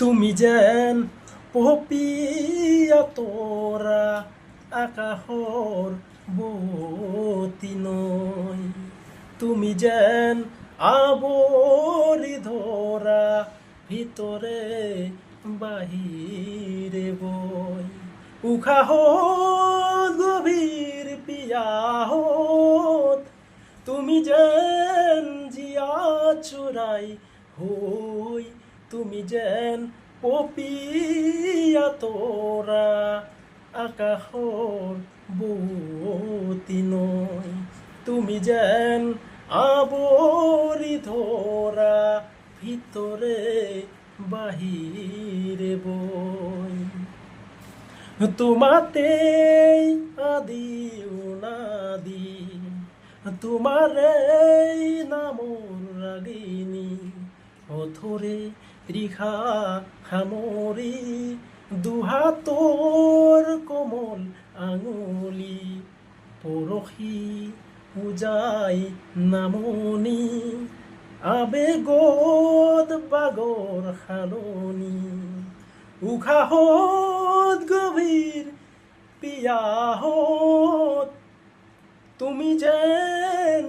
তুমি যেন পপিয়া তোরা আকাশৰ বতী নৈ তুমি যেন আৱৰি ধৰা ভিতৰে বাহিৰে বৈ উশাহত গভীৰ পিয়াহত তুমি যেন জিয়া চোৰাই হৈ তুমি যেন পপিয়া তোৰা আকাশৰ বতী নৈ তুমি যেন আৱৰি ধৰা ভিতৰে বাহিৰে বৈ তোমাতেই আদি অনাদি তোমাৰেই নামৰ ৰাগিনী অথৰে ৰিহা সামৰি দুহাতৰ কোমল আঙুলি পৰশি পূজাই নামনি আবেগত বাগৰ সালনি উশাহত গভীৰ পিয়াহত তুমি যেন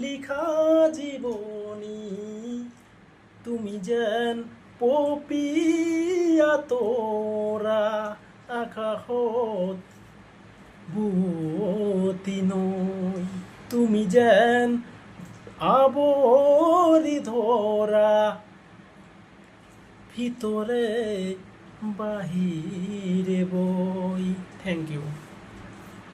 লিখা জীৱনী তুমি যেন পপিয়া তোৰা আকাশত বতী নৈ তুমি যেন আৱৰি ধৰা ভিতৰে বাহিৰে বৈ। Thank you.